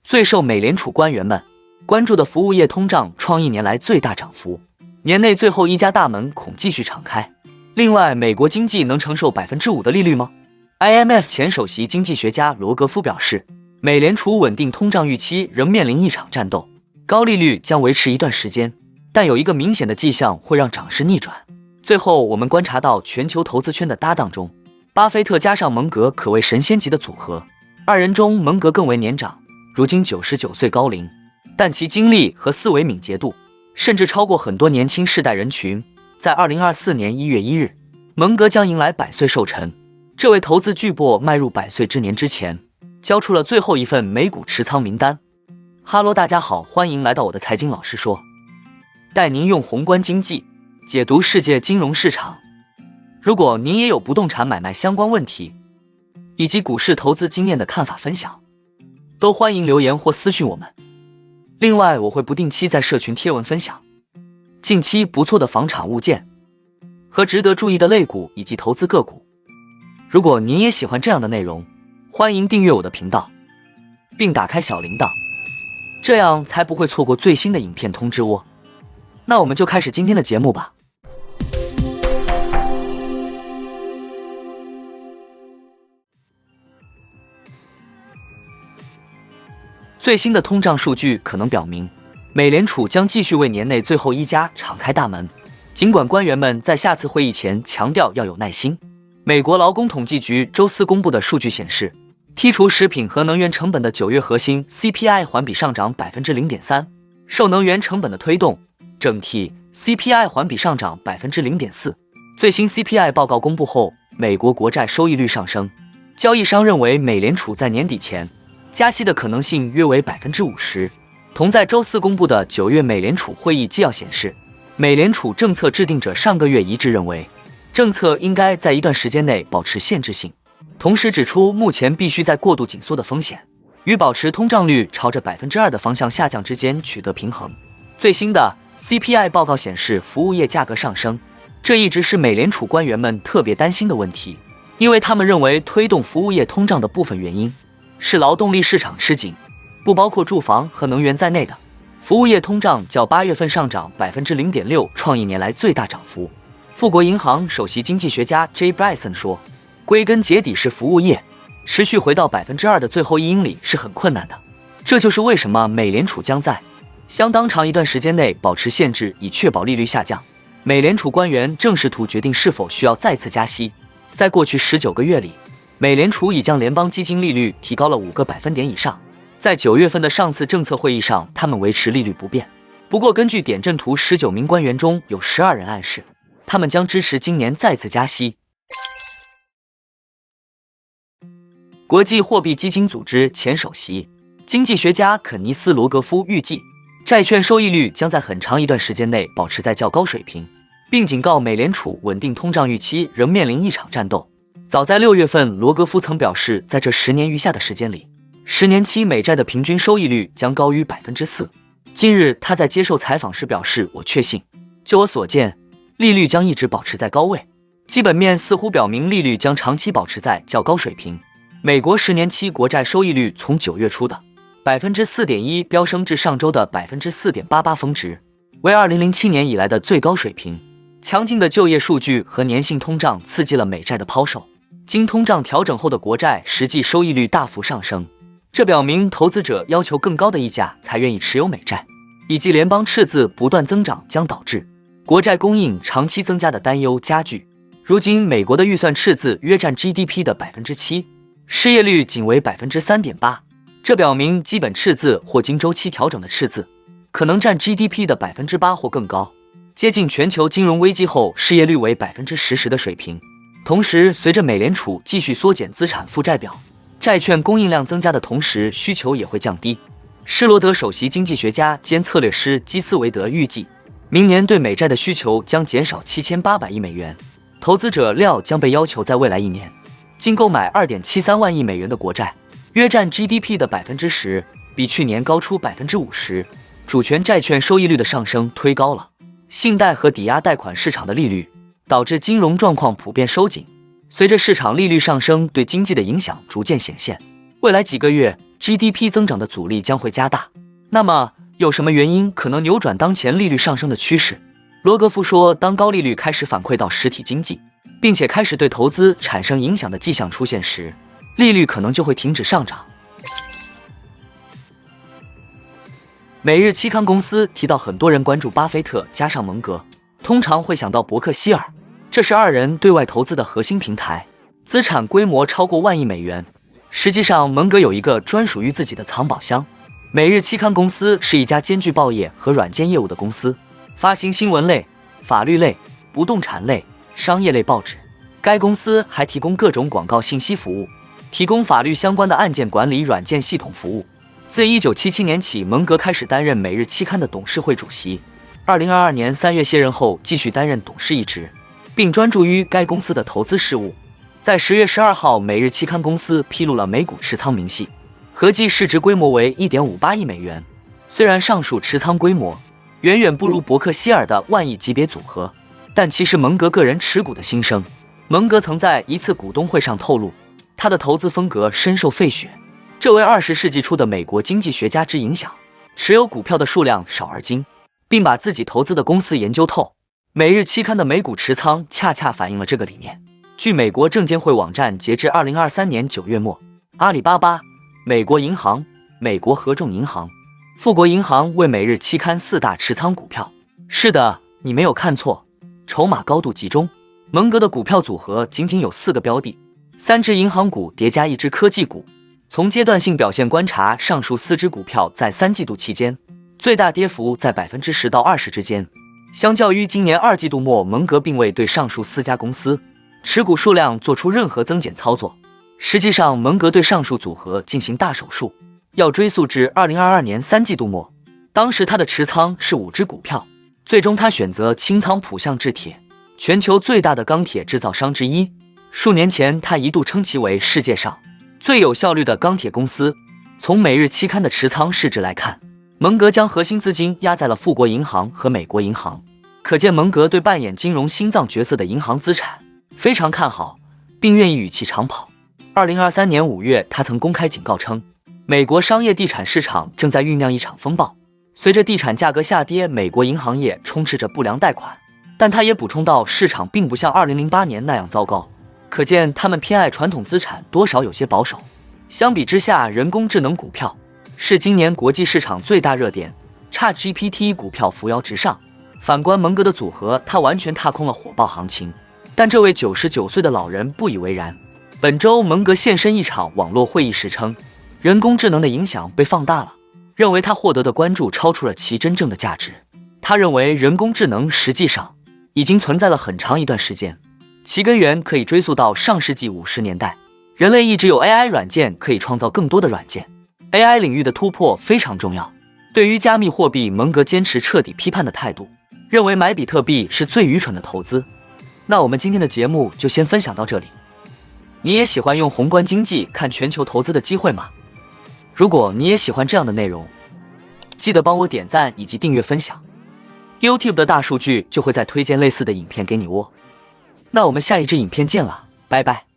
最受美联储官员们关注的服务业通胀创1年来最大涨幅，年内最后一家大门恐继续敞开。另外，美国经济能承受5%的利率吗？ IMF 前首席经济学家罗格夫表示，美联储稳定通胀预期仍面临一场战斗，高利率将维持一段时间，但有一个明显的迹象会让涨势逆转。最后，我们观察到全球投资圈的搭档中，巴菲特加上蒙格可谓神仙级的组合。二人中，蒙格更为年长，如今99岁高龄，但其精力和思维敏捷度甚至超过很多年轻世代人群。在2024年1月1日，蒙格将迎来100岁寿辰。这位投资巨擘迈入100岁之年之前，交出了最后一份美股持仓名单。哈喽，大家好，欢迎来到我的财经老师说，带您用宏观经济解读世界金融市场。如果您也有不动产买卖相关问题，以及股市投资经验的看法分享，都欢迎留言或私讯我们。另外，我会不定期在社群贴文分享近期不错的房产物件和值得注意的类股以及投资个股。如果您也喜欢这样的内容，欢迎订阅我的频道，并打开小铃铛，这样才不会错过最新的影片通知哦。那我们就开始今天的节目吧。最新的通胀数据可能表明，美联储将继续为年内最后一家敞开大门。尽管官员们在下次会议前强调要有耐心，美国劳工统计局周四公布的数据显示，剔除食品和能源成本的9月核心 CPI 环比上涨 0.3%， 受能源成本的推动，整体 CPI 环比上涨 0.4%。 最新 CPI 报告公布后，美国国债收益率上升，交易商认为美联储在年底前加息的可能性约为 50%。 同在周四公布的9月美联储会议纪要显示，美联储政策制定者上个月一致认为，政策应该在一段时间内保持限制性，同时指出目前必须在过度紧缩的风险与保持通胀率朝着 2% 的方向下降之间取得平衡。最新的 CPI 报告显示服务业价格上升，这一直是美联储官员们特别担心的问题，因为他们认为推动服务业通胀的部分原因是劳动力市场吃紧，不包括住房和能源在内的服务业通胀较8月份上涨 0.6%， 创1年来最大涨幅。富国银行首席经济学家 Jay Bryson 说，归根结底是服务业持续回到 2% 的最后1英里是很困难的，这就是为什么美联储将在相当长一段时间内保持限制，以确保利率下降。美联储官员正试图决定是否需要再次加息。在过去19个月里，美联储已将联邦基金利率提高了5个百分点以上。在9月份的上次政策会议上，他们维持利率不变。不过，根据点阵图，19名官员中有12人暗示他们将支持今年再次加息。国际货币基金组织前首席经济学家肯尼斯·罗格夫预计，债券收益率将在很长一段时间内保持在较高水平，并警告美联储稳定通胀预期仍面临一场战斗。早在6月份，罗格夫曾表示，在这10年余下的时间里，10年期美债的平均收益率将高于 4%。 近日他在接受采访时表示，我确信，就我所见，利率将一直保持在高位，基本面似乎表明利率将长期保持在较高水平。美国10年期国债收益率从9月初的 4.1% 飙升至上周的 4.88% 峰值，为2007年以来的最高水平。强劲的就业数据和粘性通胀刺激了美债的抛售，经通胀调整后的国债实际收益率大幅上升，这表明投资者要求更高的溢价才愿意持有美债，以及联邦赤字不断增长将导致国债供应长期增加的担忧加剧。如今，美国的预算赤字约占 GDP 的 7%， 失业率仅为 3.8%， 这表明基本赤字或经周期调整的赤字可能占 GDP 的 8% 或更高，接近全球金融危机后失业率为 10% 的水平。同时，随着美联储继续缩减资产负债表，债券供应量增加的同时，需求也会降低。施罗德首席经济学家兼策略师基斯维德预计，明年对美债的需求将减少7800亿美元，投资者料将被要求在未来1年净购买 2.73万亿美元的国债，约占 GDP 的 10%， 比去年高出 50%。 主权债券收益率的上升推高了信贷和抵押贷款市场的利率，导致金融状况普遍收紧。随着市场利率上升对经济的影响逐渐显现，未来几个月 GDP 增长的阻力将会加大。那么，有什么原因可能扭转当前利率上升的趋势？罗格夫说，当高利率开始反馈到实体经济，并且开始对投资产生影响的迹象出现时，利率可能就会停止上涨。每日期刊公司提到，很多人关注巴菲特加上蒙格，通常会想到伯克希尔，这是二人对外投资的核心平台，资产规模超过1万亿美元。实际上，蒙格有一个专属于自己的藏宝箱。每日期刊公司是一家兼具报业和软件业务的公司，发行新闻类、法律类、不动产类、商业类报纸。该公司还提供各种广告信息服务，提供法律相关的案件管理软件系统服务。自1977年起，蒙格开始担任每日期刊的董事会主席。2022年3月卸任后，继续担任董事一职，并专注于该公司的投资事务。在10月12号，每日期刊公司披露了美股持仓明细，合计市值规模为 1.58 亿美元。虽然上述持仓规模远远不如伯克希尔的万亿级别组合，但其实蒙格个人持股的新生。蒙格曾在一次股东会上透露，他的投资风格深受费雪。这位20世纪初的美国经济学家之影响，持有股票的数量少而精，并把自己投资的公司研究透。每日期刊的美股持仓恰恰反映了这个理念。据美国证监会网站，截至2023年9月末，阿里巴巴、美国银行、美国合众银行、富国银行为每日期刊4大持仓股票。是的，你没有看错，筹码高度集中。蒙格的股票组合仅仅有4个标的，3只银行股叠加1只科技股。从阶段性表现观察，上述4只股票在3季度期间最大跌幅在 10% 到20% 之间。相较于今年2季度末，蒙格并未对上述4家公司持股数量做出任何增减操作。实际上，蒙格对上述组合进行大手术，要追溯至2022年3季度末，当时他的持仓是5只股票。最终他选择清仓浦项制铁，全球最大的钢铁制造商之一。数年前，他一度称其为世界上最有效率的钢铁公司。从每日期刊的持仓市值来看，蒙格将核心资金压在了富国银行和美国银行，可见蒙格对扮演金融心脏角色的银行资产非常看好，并愿意与其长跑。2023年5月，他曾公开警告称，美国商业地产市场正在酝酿一场风暴。随着地产价格下跌，美国银行业充斥着不良贷款，但他也补充到，市场并不像2008年那样糟糕。可见他们偏爱传统资产，多少有些保守。相比之下，人工智能股票是今年国际市场最大热点， ChatGPT 股票扶摇直上。反观蒙格的组合，他完全踏空了火爆行情。但这位99岁的老人不以为然。本周蒙格现身一场网络会议时称，人工智能的影响被放大了，认为他获得的关注超出了其真正的价值。他认为人工智能实际上已经存在了很长一段时间，其根源可以追溯到上世纪50年代。人类一直有 AI 软件可以创造更多的软件， AI 领域的突破非常重要。对于加密货币，蒙格坚持彻底批判的态度，认为买比特币是最愚蠢的投资。那我们今天的节目就先分享到这里。你也喜欢用宏观经济看全球投资的机会吗？如果你也喜欢这样的内容，记得帮我点赞以及订阅分享， YouTube 的大数据就会再推荐类似的影片给你哦。那我们下一支影片见了，拜拜。